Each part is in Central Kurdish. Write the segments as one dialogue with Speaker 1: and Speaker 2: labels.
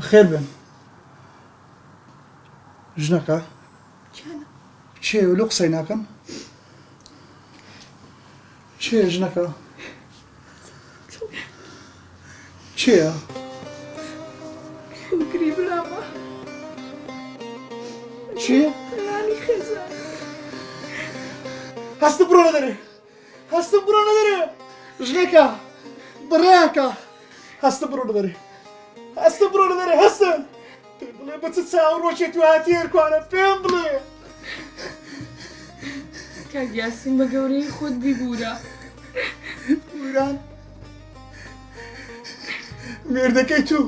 Speaker 1: خير بن جنكا چه ولو قسەی ناکەم چێ ژنەکە چێە
Speaker 2: گری برامە
Speaker 1: چێ
Speaker 2: لانی خێزان
Speaker 1: هەستم بڕۆنە دەرێ هەستم بڕۆنە دەرێ ژنەکە بڕیاکە هەستم بڕۆنە دەرێ هەستم بڕۆنە دەرێ هەستم پێم بڵێ بە چ چاوەڕۆکێت و هاتی هێرکوانە پێم بڵێ
Speaker 2: کاک یاسین بە گەورەی خۆت بیبوورە
Speaker 1: ویران مێردەکەی تو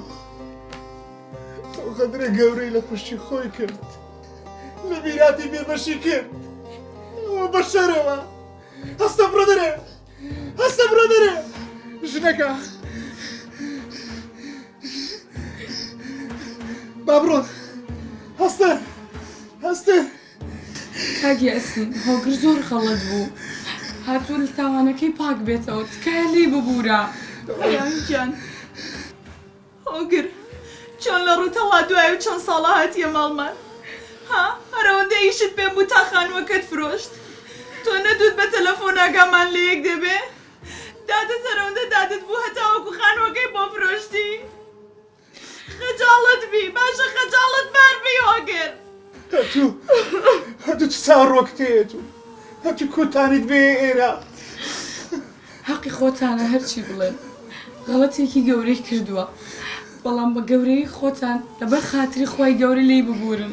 Speaker 1: تۆ قەدرە گەورەی لە پشتی خۆی کرد لە میراتی بێبەشی کرد ئەوە بە شەرەوە هەستە بڕۆ دەرێ هەستە بڕۆ دەرێ ژنەکە با بڕۆن هەستە هەستە
Speaker 2: کاک یاسین هۆگر زۆر خەڵەت بوو هاتووە لە تاوانەکەی پاک بێتەوە تکایە لێی ببوورە
Speaker 3: یانگیان هۆگر چۆن لە ڕووتەوا دوای و چەند ساڵە هاتیە ماڵمان ها هەرەوەندە ئیشت پێم بوو تا خانووەکەت فرۆشت تۆ نەدوت بە تەلەفۆن ئاگامان لە یەک دەبێ دادت هەرەوەندە دادت بوو هەتا وەکو خانووەکەی بۆ فرۆشتی خەجاڵت بی باشە خەجاڵت بار بی هۆگر
Speaker 1: هەتوو چ چاوەڕۆکت هەیە تو هەتوو کوتانیت بێ ئێرە
Speaker 2: حەقی خۆتانە هەرچی بڵێن غەڵەتێکی گەورەی کردووە بەڵام بە گەورەی خۆتان لەبەر خاتری خۆی گەورە لێی ببورن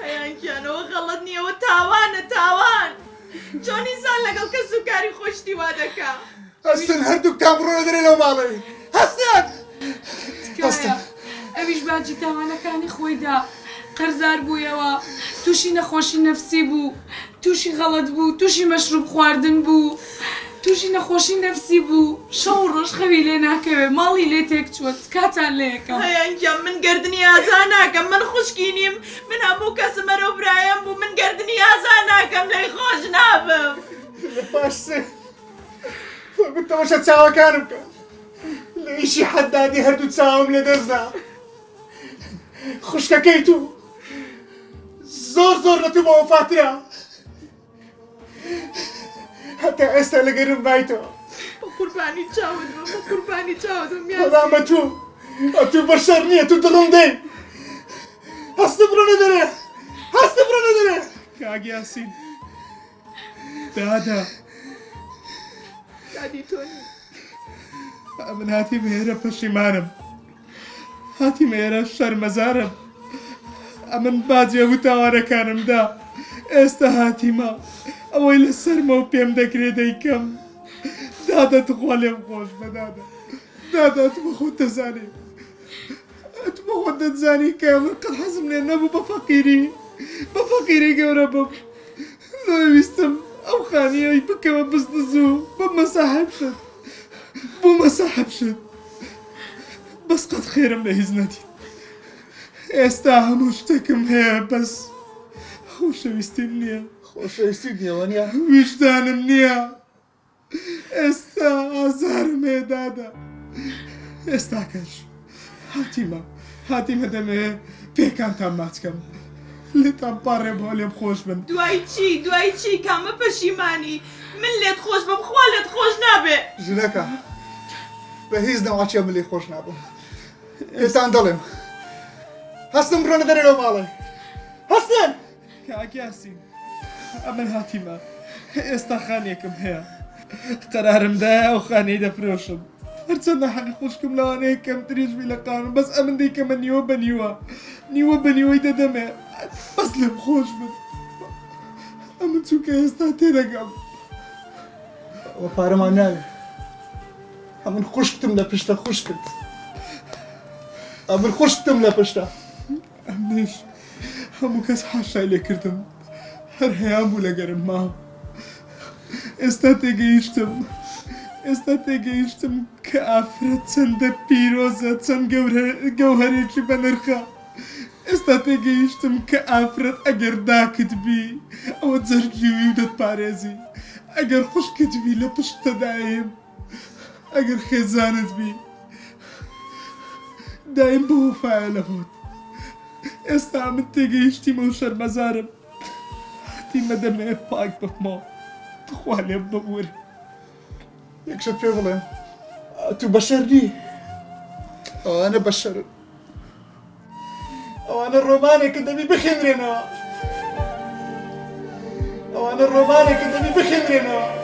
Speaker 3: هەیانگیانەوە غەڵەت نییەوە تاوانە تاوان چۆن ئینسان لەگەڵ کەس و کاری خۆشتی وا دەکا
Speaker 1: هەستن هەردووکتان بڕۆنە دەرێ لەو ماڵەی هەستن
Speaker 2: تکایە ئەویش باجی تاوانەکانی خۆیدا قەرزار بوویەوە تووشی نەخۆشی نەفسی بوو تووشی غەڵەت بوو تووشی مەشروب خواردن بوو تووشی نەخۆشی نەفسی بوو شەو ڕۆژ خەوی لێ ناکەوێ ماڵی لێ تێک چوە کاتان لێ یەکەم
Speaker 3: هەیانگیان من گردنی ئازا ناکەم من خوشکی نیم من هەموو کەسم ئەرە برایم بوو من گردنی ئازا ناکەم لەی خۆش نابم
Speaker 1: لە پاش سێ گوتەوەشە چاوەکانم بکە لە ئیشی حەدادی هەردوو چاوم لێ دەستدا خوشکەکەی تو زۆر زۆر لە تو بەوەفاترە هەتا ئێستا لەگەرم بایتەوە
Speaker 3: بە قوربانی چاوت بم بە قوربانی چاوتم
Speaker 1: بەڵام بە تو ئەتوو بەشەر نییە تو دڵم دەی هەستە بڕۆنە دەرێ هەستە بڕۆنە دەرێ کاک یاسین دادا
Speaker 3: دادی تۆنی
Speaker 1: من هاتیم ئێرە پەشیمانم هاتیم ئێرە شەرمەزارم ئەمن باجێ و تاوانەکانمدا ئێستا هاتیمە ئەوەی لە سەرمە و پێم دەکرێت دەیکەم دادە تخوا لێم خۆش بە دادا تو بە خۆت دەزانی تو بە خۆت دەتزانی کە من قەت حەزم لێ نەبوو بە فەقیری گەورە بم ویستم ئەو خانیەی بکەوە بزنز و بۆ مەساحەب شت بەس قەت خێرم لە هیچ نەدی ئێستا هەموو شتێکم هەیە بەس خۆشەویستیم نییە خۆشەویستی نیەوە نیە ویژدانم نییە ئێستا ئازارم هەیە دادا ئێستا کەش هاتیمە دەمێ پێکانتان ماچکەم لێتان پاڕێ بۆ لێم خۆش بن
Speaker 3: دوای چی کامە پەشیمانی من لێت خۆش بم خوا لێت خۆش نابێ
Speaker 1: ژنەکە بە هیچ نەواچیە من لێ خۆش نابم ئێستان دەڵێم هەستم بڕۆنە دەرێ لەو ماڵێ هەستن کاک یاسین ئەمن هاتیمە ئێستا خانێکم هەیە قەرارمدایە ئەو خانەی دەفرۆشم هەرچەندە حەقی خوشکم لەوانەیە کەمتریشبی لە قانون بەس ئەمن دەیکەمە نیوە بە نیوەی دەدەمێ بەس لێم خۆش بن ئەمن چووکە ئێستا تێدەگەم ئەوە پارەمان ناوێ ئەمن خوشکتم لە پشتە خوشکت ئەمن خوشکتم لە پشتە ئەمنیش هەموو کەس حاشای لێ کردم هەر هەیان بوو لەگەرم ماوە ئێستا تێگەیشتم کە ئافرەت چەندە پیرۆزە چەند گەوهەرێکی بە نرخە ئێستا تێگەیشتم کە ئافرەت ئەگەر داکت بی ئەوە جەرگیوی و دەتپارێزی ئەگەر خوشکت بی لە پشتەدایم ئەگەر خێزانت بی دایم بوفای لەبوت ئێستا من تێگەیشتیمە و شەرمەزارم هاتیمە دەمێ پاک ببمەوە تخوا لێم ببووری یەکشت پێ بڵێ تو بەشەر نی ئەوانە بەشەرن ئەوانە ڕۆمانێکە دەبی بخێنرێنەوە ئەوانە ڕۆمانێکە دەبی بخێنرێنەوە